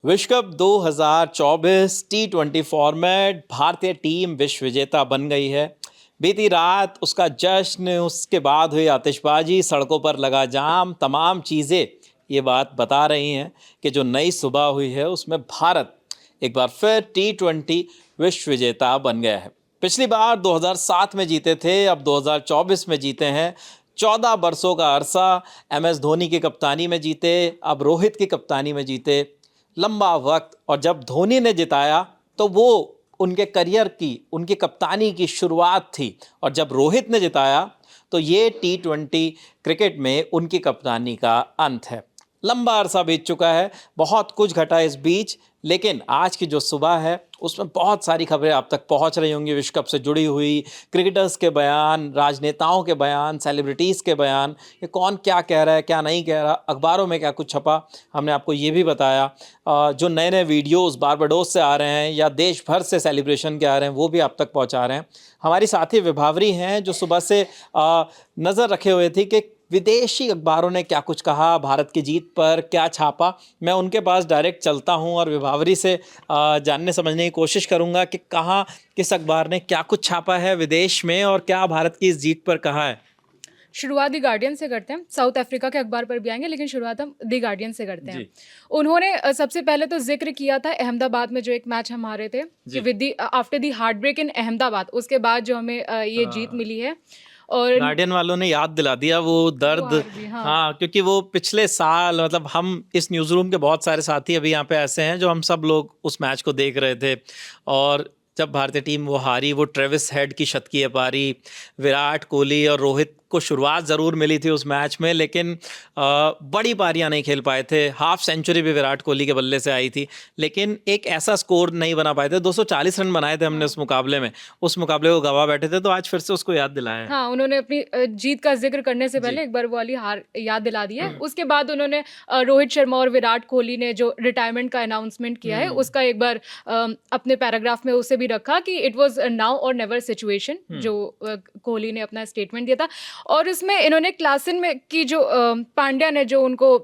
विश्व कप 2024 टी20 फॉर्मेट भारतीय टीम विश्व विजेता बन गई है। बीती रात उसका जश्न, उसके बाद हुई आतिशबाजी, सड़कों पर लगा जाम, तमाम चीज़ें ये बात बता रही हैं कि जो नई सुबह हुई है उसमें भारत एक बार फिर टी20 विश्व विजेता बन गया है। पिछली बार 2007 में जीते थे, अब 2024 में जीते हैं। 14 बरसों का अरसा MS धोनी की कप्तानी में जीते, अब रोहित की कप्तानी में जीते। लंबा वक्त, और जब धोनी ने जिताया तो वो उनके करियर की, उनकी कप्तानी की शुरुआत थी, और जब रोहित ने जिताया तो ये टी20 क्रिकेट में उनकी कप्तानी का अंत है। लंबा अरसा बीत चुका है, बहुत कुछ घटा इस बीच, लेकिन आज की जो सुबह है उसमें बहुत सारी खबरें आप तक पहुंच रही होंगी विश्व कप से जुड़ी हुई। क्रिकेटर्स के बयान, राजनेताओं के बयान, सेलिब्रिटीज़ के बयान, ये कौन क्या कह रहा है, क्या नहीं कह रहा, अखबारों में क्या कुछ छपा, हमने आपको ये भी बताया। जो नए नए वीडियोस बारबाडोस से आ रहे हैं या देश भर से सेलिब्रेशन के आ रहे हैं, वो भी आप तक पहुंचा रहे हैं। हमारी साथी विभावरी हैं जो सुबह से नज़र रखे हुए थी कि विदेशी अखबारों ने क्या कुछ कहा, भारत की जीत पर क्या छापा। मैं उनके पास डायरेक्ट चलता हूं और विभावरी से जानने समझने की कोशिश करूंगा कि कहाँ, किस अखबार ने क्या कुछ छापा है विदेश में और क्या भारत की इस जीत पर कहा है। शुरुआत दी गार्डियन से करते हैं। साउथ अफ्रीका के अखबार पर भी आएंगे, लेकिन शुरुआत हम दी गार्डियन से करते हैं। उन्होंने सबसे पहले तो जिक्र किया था अहमदाबाद में जो एक मैच हम हारे थे, कि with the after the heartbreak in Ahmedabad, उसके बाद जो हमें ये जीत मिली है। और गार्डियन वालों ने याद दिला दिया वो दर्द। हाँ, हाँ, क्योंकि वो पिछले साल, मतलब हम इस न्यूज़ रूम के बहुत सारे साथी अभी यहाँ पे ऐसे हैं जो हम सब लोग उस मैच को देख रहे थे, और जब भारतीय टीम वो हारी, वो ट्रेविस हेड की शतकीय पारी, विराट कोहली और रोहित को शुरुआत ज़रूर मिली थी उस मैच में, लेकिन बड़ी पारियां नहीं खेल पाए थे। हाफ सेंचुरी भी विराट कोहली के बल्ले से आई थी, लेकिन एक ऐसा स्कोर नहीं बना पाए थे। 240 रन बनाए थे हमने उस मुकाबले में, उस मुकाबले को गवा बैठे थे, तो आज फिर से उसको याद दिलाया है। हाँ, उन्होंने अपनी जीत का जिक्र करने से पहले एक बार वो वाली हार याद दिला दी है। उसके बाद उन्होंने रोहित शर्मा और विराट कोहली ने जो रिटायरमेंट का अनाउंसमेंट किया है, उसका एक बार अपने पैराग्राफ में उसे भी रखा कि इट वाज नाउ और नेवर सिचुएशन, जो कोहली ने अपना स्टेटमेंट दिया था। और इसमें इन्होंने क्लासन में की जो पांड्या ने जो उनको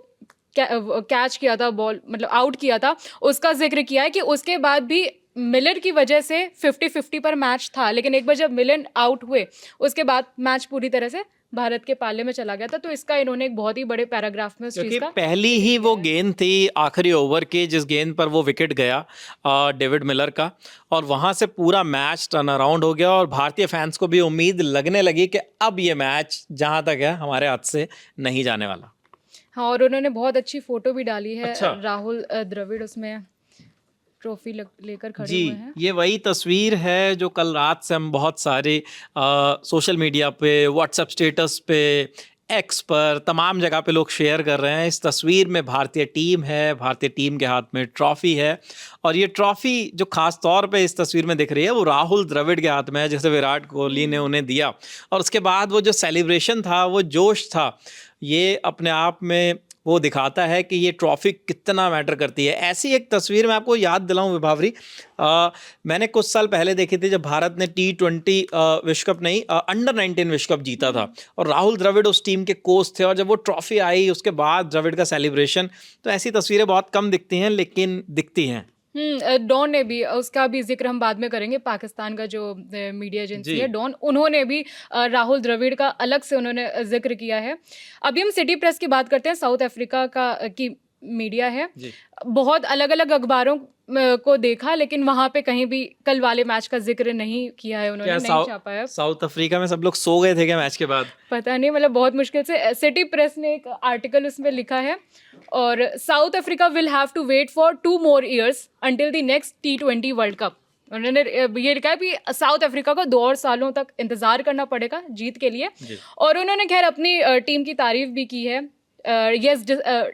कैच किया था, बॉल मतलब आउट किया था, उसका जिक्र किया है कि उसके बाद भी मिलर की वजह से 50-50 पर मैच था, लेकिन एक बार जब मिलर आउट हुए उसके बाद मैच पूरी तरह से भारत के पाले में चला गया था। तो इसका इन्होंने एक बहुत ही बड़े पैराग्राफ में उस चीज का पहली ही वो गेंद थी आखिरी ओवर की, जिस गेंद पर वो विकेट गया डेविड मिलर का, और वहां से पूरा मैच टर्न अराउंड हो गया, और भारतीय फैंस को भी उम्मीद लगने लगी कि अब ये मैच जहां तक है हमारे हाथ से नहीं जाने वाला। हाँ, और उन्होंने बहुत अच्छी फोटो भी डाली है। अच्छा। राहुल द्रविड़ उसमें ट्रॉफी लेकर खड़े जी, हुए हैं। ये वही तस्वीर है जो कल रात से हम बहुत सारे सोशल मीडिया पे, व्हाट्सएप स्टेटस पे, एक्स पर, तमाम जगह पे लोग शेयर कर रहे हैं। इस तस्वीर में भारतीय टीम है, भारतीय टीम के हाथ में ट्रॉफी है, और ये ट्रॉफी जो खास तौर पे इस तस्वीर में दिख रही है वो राहुल द्रविड़ के हाथ में है, जैसे विराट कोहली ने उन्हें दिया। और उसके बाद वो जो सेलिब्रेशन था, वो जोश था, ये अपने आप में वो दिखाता है कि ये ट्रॉफी कितना मैटर करती है। ऐसी एक तस्वीर मैं आपको याद दिलाऊं विभावरी, मैंने कुछ साल पहले देखी थी जब भारत ने टी20 विश्व कप नहीं, अंडर 19 विश्व कप जीता था, और राहुल द्रविड़ उस टीम के कोच थे, और जब वो ट्रॉफी आई उसके बाद द्रविड़ का सेलिब्रेशन, तो ऐसी तस्वीरें बहुत कम दिखती हैं, लेकिन दिखती हैं। डॉन ने भी, उसका भी जिक्र हम बाद में करेंगे, पाकिस्तान का जो मीडिया एजेंसी जी। है डॉन, उन्होंने भी राहुल द्रविड़ का अलग से उन्होंने जिक्र किया है। अभी हम सिटी प्रेस की बात करते हैं। साउथ अफ्रीका का की मीडिया है। जी। बहुत अलग अलग अखबारों को देखा, लेकिन वहां पे कहीं भी कल वाले मैच का जिक्र नहीं किया है, उन्होंने नहीं छापा है। साउथ अफ्रीका में सब लोग सो गए थे क्या मैच के बाद? पता नहीं, मतलब बहुत मुश्किल से सिटी प्रेस ने एक आर्टिकल उसमें लिखा है, और South Africa will have to wait for 2 more years until the next टी20 वर्ल्ड कप। उन्होंने ये लिखा है कि साउथ अफ्रीका को 2 और सालों तक इंतजार करना पड़ेगा जीत के लिए। और उन्होंने खैर अपनी टीम की तारीफ भी की है। yes,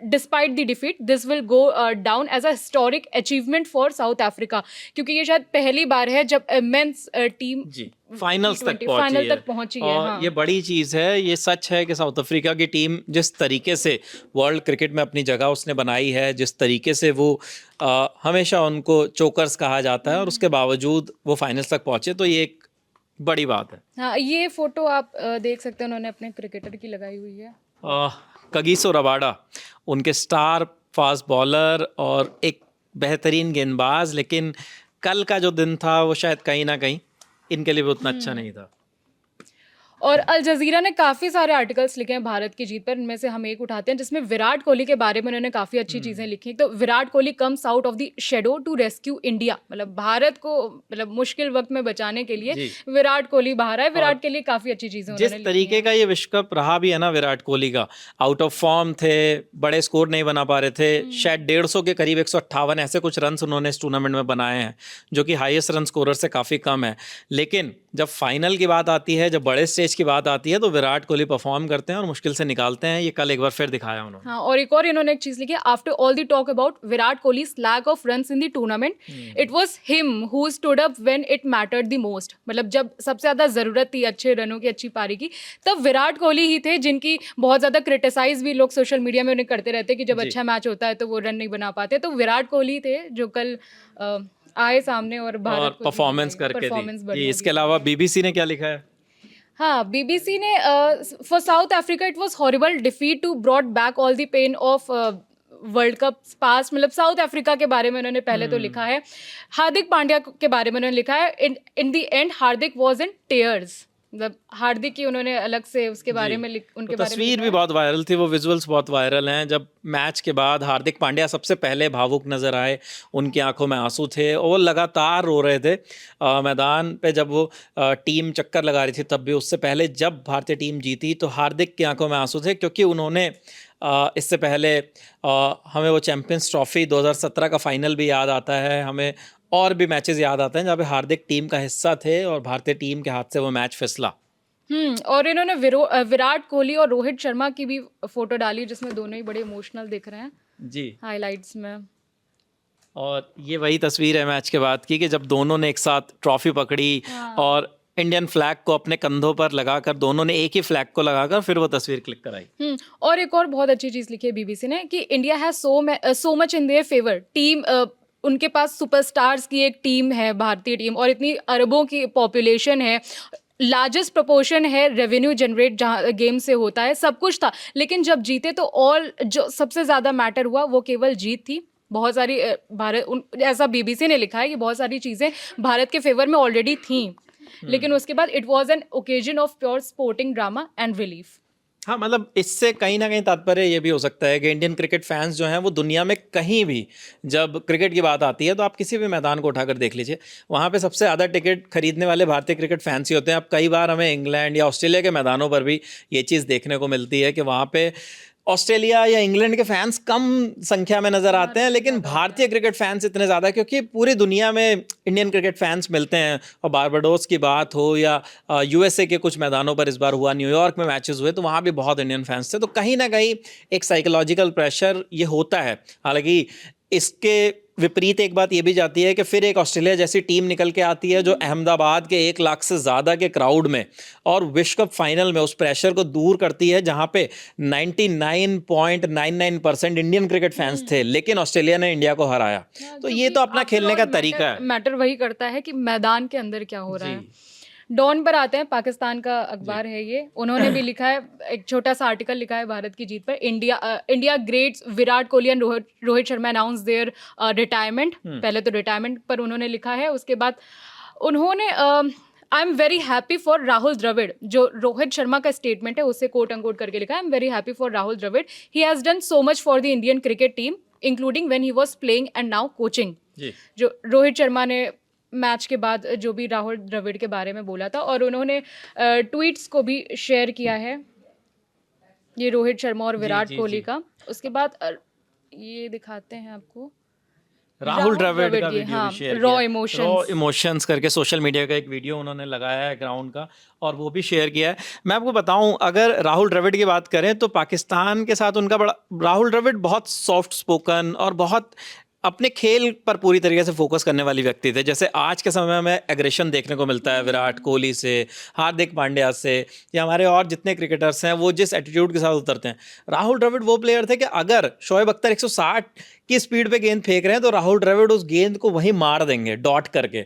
despite the defeat, this will go down as a historic achievement for South Africa, क्योंकि ये शायद पहली बार है जब मेंस टीम फाइनल्स तक पहुंची है। और हाँ। ये बड़ी चीज़ है। ये सच है कि साउथ अफ्रीका की टीम जिस तरीके से वर्ल्ड क्रिकेट में अपनी जगह उसने बनाई है, जिस तरीके से वो हमेशा उनको चोकर्स कहा जाता है, और उसके बावजूद वो फाइनल्स तक पहुंचे, तो ये एक बड़ी बात है। हाँ, ये फोटो आप देख सकते हैं, उन्होंने अपने क्रिकेटर की लगाई हुई है। कगिसो रबाडा उनके स्टार फास्ट बॉलर और एक बेहतरीन गेंदबाज, लेकिन कल का जो दिन था वो शायद कहीं ना कहीं इनके लिए भी उतना अच्छा नहीं था। और अल जज़ीरा ने काफ़ी सारे आर्टिकल्स लिखे हैं भारत की जीत पर, इनमें से हम एक उठाते हैं जिसमें विराट कोहली के बारे में उन्होंने काफ़ी अच्छी चीज़ें लिखी हैं। तो Virat Kohli comes out of the shadow to rescue India, मतलब भारत को मतलब मुश्किल वक्त में बचाने के लिए जी। विराट कोहली बाहर आए। और विराट के लिए काफ़ी अच्छी चीज़ें जिस उन्होंने लिखी तरीके हैं। का ये विश्व कप रहा भी है ना विराट कोहली का, आउट ऑफ फॉर्म थे, बड़े स्कोर नहीं बना पा रहे थे, शायद 150 के करीब 158 ऐसे कुछ रन्स उन्होंने इस टूर्नामेंट में बनाए हैं, जो कि हाईएस्ट रन स्कोरर से काफ़ी कम है। लेकिन जब फाइनल की बात आती है, जब बड़े स्टेज की बात आती है, तो विराट कोहली परफॉर्म करते हैं और मुश्किल से निकालते हैं। ये कल एक बार फिर दिखाया उन्होंने। हाँ, और एक और इन्होंने एक चीज लिखी है, after all the talk about Virat Kohli's lack of runs in the tournament, it was him who stood up when it mattered the most. मतलब जब सबसे ज्यादा जरूरत थी अच्छे रनों की, अच्छी पारी की, तब विराट कोहली ही थे जिनकी बहुत ज्यादा क्रिटिसाइज भी लोग सोशल मीडिया में उन्हें करते रहते कि जब जी। अच्छा मैच होता है तो वो रन नहीं बना पाते। तो विराट कोहली थे जो कल आए सामने और भारत और को परफॉर्मेंस करके दी। परफॉर्मेंस जी, बढ़िया इसके दी अलावा उन्होंने। बीबीसी ने क्या लिखा है? हाँ, बीबीसी ने for South Africa it was horrible defeat to brought back all the pain of world cup past. मतलब साउथ अफ्रीका के बारे में उन्होंने पहले तो लिखा है। हार्दिक पांड्या के बारे में उन्होंने लिखा है, in the end Hardik was in tears. मतलब हार्दिक की उन्होंने अलग से उसके बारे जी। में उनके तो बारे में तस्वीर लिखा भी है। बहुत वायरल थी, वो विजुअल्स बहुत वायरल हैं। जब मैच के बाद हार्दिक पांड्या सबसे पहले भावुक नजर आए, उनकी आंखों में आंसू थे और वो लगातार रो रहे थे मैदान पे। जब वो टीम चक्कर लगा रही थी तब भी, उससे पहले जब भारतीय टीम जीती तो हार्दिक की आंखों में आंसू थे, क्योंकि उन्होंने इससे पहले हमें वो चैंपियंस ट्रॉफी 2017 का फाइनल भी याद आता है, हमें और भी मैचेस याद आते हैं जहाँ पे हार्दिक टीम का हिस्सा थे और भारतीय टीम के हाथ से वो मैच फिसला। और इन्होंने विराट कोहली और रोहित शर्मा की भी फोटो डाली जिसमें दोनों ही बड़े इमोशनल दिख रहे हैं जी। हाइलाइट्स में। और ये वही तस्वीर है मैच के बाद की, कि जब दोनों ने एक साथ ट्रॉफी पकड़ी हाँ। और इंडियन फ्लैग को अपने कंधों पर लगाकर, दोनों ने एक ही फ्लैग को लगाकर फिर वो तस्वीर क्लिक कराई। और एक और बहुत अच्छी चीज लिखी है बीबीसी ने कि India has so much in their favour team. उनके पास सुपरस्टार्स की एक टीम है भारतीय टीम, और इतनी अरबों की पॉपुलेशन है, लार्जेस्ट प्रोपोर्शन है रेवेन्यू जनरेट जहाँ गेम से होता है, सब कुछ था। लेकिन जब जीते तो ऑल जो सबसे ज़्यादा मैटर हुआ वो केवल जीत थी। बहुत सारी ऐसा बीबीसी ने लिखा है कि बहुत सारी चीज़ें भारत के फेवर में ऑलरेडी थी, लेकिन उसके बाद it was an occasion of pure sporting drama and relief. हाँ, मतलब इससे कहीं ना कहीं तात्पर्य ये भी हो सकता है कि इंडियन क्रिकेट फैंस जो हैं वो दुनिया में कहीं भी जब क्रिकेट की बात आती है तो आप किसी भी मैदान को उठाकर देख लीजिए, वहाँ पे सबसे ज़्यादा टिकट खरीदने वाले भारतीय क्रिकेट फैंस ही होते हैं। अब कई बार हमें इंग्लैंड या ऑस्ट्रेलिया के मैदानों पर भी ये चीज़ देखने को मिलती है कि वहाँ पे ऑस्ट्रेलिया या इंग्लैंड के फैंस कम संख्या में नज़र आते हैं, लेकिन भारतीय क्रिकेट फैंस इतने ज़्यादा, क्योंकि पूरी दुनिया में इंडियन क्रिकेट फैंस मिलते हैं। और बारबाडोस की बात हो या यूएसए के कुछ मैदानों पर इस बार हुआ, न्यूयॉर्क में मैचेस हुए तो वहाँ भी बहुत इंडियन फैंस थे। तो कहीं ना कहीं एक साइकोलॉजिकल प्रेशर ये होता है। हालांकि इसके विपरीत एक बात ये भी जाती है कि फिर एक ऑस्ट्रेलिया जैसी टीम निकल के आती है जो अहमदाबाद के 1 लाख से ज़्यादा के क्राउड में और विश्व कप फाइनल में उस प्रेशर को दूर करती है, जहाँ पे 99.99% इंडियन क्रिकेट फैंस थे, लेकिन ऑस्ट्रेलिया ने इंडिया को हराया। तो ये तो अपना खेलने का तरीका है। मैटर वही करता है कि मैदान के अंदर क्या हो रहा है। डॉन पर आते हैं, पाकिस्तान का अखबार है ये। उन्होंने भी लिखा है, एक छोटा सा आर्टिकल लिखा है भारत की जीत पर। India greats Virat Kohli and Rohit Sharma announce their retirement. पहले तो रिटायरमेंट पर उन्होंने लिखा है, उसके बाद उन्होंने I am very happy for Rahul Dravid, जो रोहित शर्मा का स्टेटमेंट है उसे कोट अनकोट करके लिखा है, I am very happy for Rahul Dravid, he has done so much for the Indian cricket team including when he was playing and now coaching. जो रोहित शर्मा ने match के बाद जो भी राहुल द्रविड़ के बारे में बोला था, और उन्होंने ट्वीट्स को भी शेयर किया है, ये रोहित शर्मा और विराट कोहली का। उसके बाद ये दिखाते हैं आपको राहुल द्रविड़ का वीडियो हाँ, भी शेयर रॉ किया। रॉ इमोशंस करके सोशल मीडिया का एक वीडियो उन्होंने लगाया है ग्राउंड का, और वो भी शेयर किया है। मैं आपको बताऊं, अगर राहुल द्रविड़ की बात करें तो पाकिस्तान के साथ उनका बड़ा, राहुल द्रविड़ बहुत सॉफ्ट स्पोकन और बहुत अपने खेल पर पूरी तरीके से फोकस करने वाली व्यक्ति थे। जैसे आज के समय में एग्रेशन देखने को मिलता है विराट कोहली से, हार्दिक पांड्या से, या हमारे और जितने क्रिकेटर्स हैं वो जिस एटीट्यूड के साथ उतरते हैं। राहुल द्रविड़ वो प्लेयर थे कि अगर शोएब अख्तर 160 की स्पीड पे गेंद फेंक रहे हैं तो राहुल द्रविड़ उस गेंद को वहीं मार देंगे डॉट करके।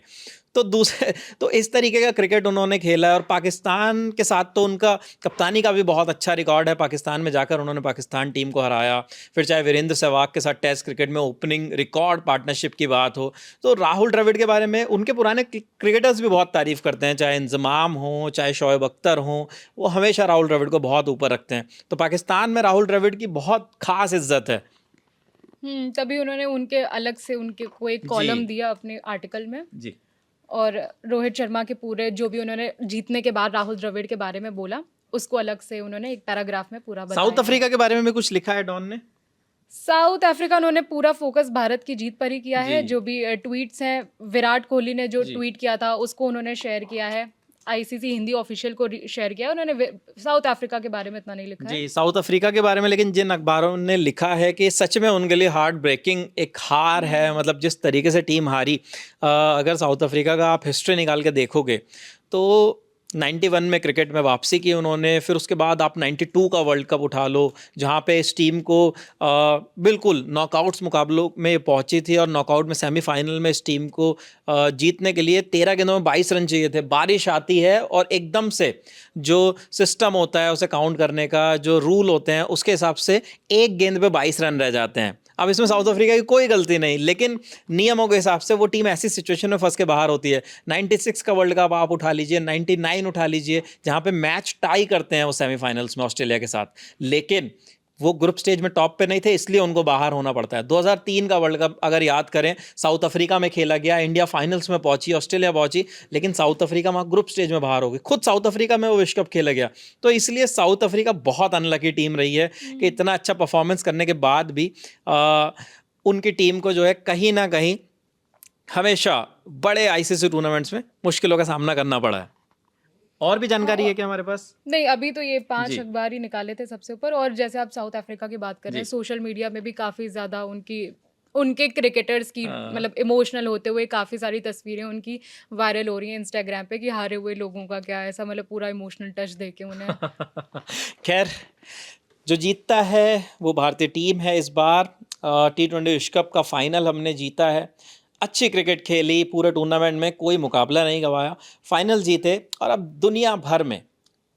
तो दूसरे तो इस तरीके का क्रिकेट उन्होंने खेला है। और पाकिस्तान के साथ तो उनका कप्तानी का भी बहुत अच्छा रिकॉर्ड है। पाकिस्तान में जाकर उन्होंने पाकिस्तान टीम को हराया, फिर चाहे वीरेंद्र सहवाग के साथ टेस्ट क्रिकेट में ओपनिंग रिकॉर्ड पार्टनरशिप की बात हो, तो राहुल द्रविड़ के बारे में उनके पुराने क्रिकेटर्स भी बहुत तारीफ करते हैं, चाहे इंजमाम हो चाहे शोएब अख्तर हो, वो हमेशा राहुल द्रविड़ को बहुत ऊपर रखते हैं। तो पाकिस्तान में राहुल द्रविड़ की बहुत खास इज्जत है। तभी उन्होंने उनके अलग से उनके को एक कॉलम जी दिया अपने आर्टिकल में। जी और रोहित शर्मा के पूरे जो भी उन्होंने जीतने के बाद राहुल द्रविड़ के बारे में बोला, उसको अलग से उन्होंने एक पैराग्राफ में पूरा साउथ बताया। अफ्रीका के बारे में भी कुछ लिखा है डॉन ने? साउथ अफ्रीका उन्होंने पूरा फोकस भारत की जीत पर ही किया है। जी जो भी ट्वीट्स हैं, विराट कोहली ने जो जी ट्वीट किया था उसको उन्होंने शेयर किया है, आईसीसी हिंदी ऑफिशियल को शेयर किया है। उन्होंने साउथ अफ्रीका के बारे में इतना नहीं लिखा है। जी साउथ अफ्रीका के बारे में लेकिन जिन अखबारों ने लिखा है कि सच में उनके लिए हार्ट ब्रेकिंग एक हार है। मतलब जिस तरीके से टीम हारी, अगर साउथ अफ्रीका का आप हिस्ट्री निकाल के देखोगे तो 91 में क्रिकेट में वापसी की उन्होंने, फिर उसके बाद आप 92 का वर्ल्ड कप उठा लो जहाँ पे इस टीम को बिल्कुल नॉकआउट्स मुकाबलों में पहुंची थी, और नॉकआउट में सेमीफाइनल में इस टीम को जीतने के लिए 13 गेंदों में 22 रन चाहिए थे। बारिश आती है और एकदम से जो सिस्टम होता है उसे काउंट करने का, जो रूल होते हैं उसके हिसाब से एक गेंद पे 22 रन रह जाते हैं। अब इसमें साउथ अफ्रीका की कोई गलती नहीं, लेकिन नियमों के हिसाब से वो टीम ऐसी सिचुएशन में फंस के बाहर होती है। 96 का वर्ल्ड कप आप उठा लीजिए, 99 उठा लीजिए जहाँ पे मैच टाई करते हैं वो सेमीफाइनल्स में ऑस्ट्रेलिया के साथ, लेकिन वो ग्रुप स्टेज में टॉप पे नहीं थे, इसलिए उनको बाहर होना पड़ता है। 2003 का वर्ल्ड कप अगर याद करें, साउथ अफ्रीका में खेला गया, इंडिया फाइनल्स में पहुंची, ऑस्ट्रेलिया पहुंची, लेकिन साउथ अफ्रीका वहाँ ग्रुप स्टेज में बाहर हो गई। खुद साउथ अफ्रीका में वो विश्व कप खेला गया। तो इसलिए साउथ अफ्रीका बहुत अनलकी टीम रही है कि इतना अच्छा परफॉर्मेंस करने के बाद भी उनकी टीम को जो है कहीं ना कहीं हमेशा बड़े आईसीसी टूर्नामेंट्स में मुश्किलों का सामना करना पड़ा है। और भी जानकारी है क्या हमारे पास? नहीं, अभी तो ये 5 जी अखबार ही निकाले थे सबसे ऊपर। और जैसे आप साउथ अफ्रीका की बात कर रहे हैं, जी सोशल मीडिया में भी काफ़ी ज़्यादा उनके क्रिकेटर्स की हाँ। मतलब इमोशनल होते हुए काफ़ी सारी तस्वीरें उनकी वायरल हो रही हैं इंस्टाग्राम पे कि हारे हुए लोगों का क्या ऐसा मतलब पूरा इमोशनल टच देके उन्हें। खैर, जो जीतता है वो भारतीय टीम है। इस बार T20 विश्व कप का फाइनल हमने जीता है। अच्छी क्रिकेट खेली, पूरे टूर्नामेंट में कोई मुकाबला नहीं गंवाया, फाइनल जीते, और अब दुनिया भर में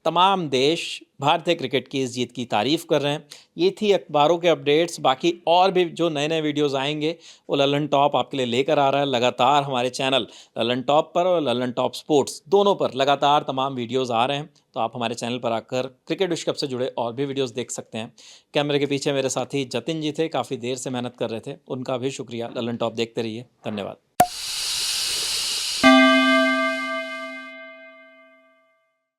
तमाम देश भारतीय क्रिकेट की इस जीत की तारीफ कर रहे हैं। ये थी अखबारों के अपडेट्स। बाकी और भी जो नए नए वीडियोस आएंगे वो ललन टॉप आपके लिए लेकर आ रहा है। लगातार हमारे चैनल ललन टॉप पर और ललन टॉप स्पोर्ट्स दोनों पर लगातार तमाम वीडियोस आ रहे हैं, तो आप हमारे चैनल पर आकर क्रिकेट विश्व कप से जुड़े और भी वीडियोस देख सकते हैं। कैमरे के पीछे मेरे साथी जतिन जी थे, काफ़ी देर से मेहनत कर रहे थे, उनका भी शुक्रिया। ललन टॉप देखते रहिए, धन्यवाद।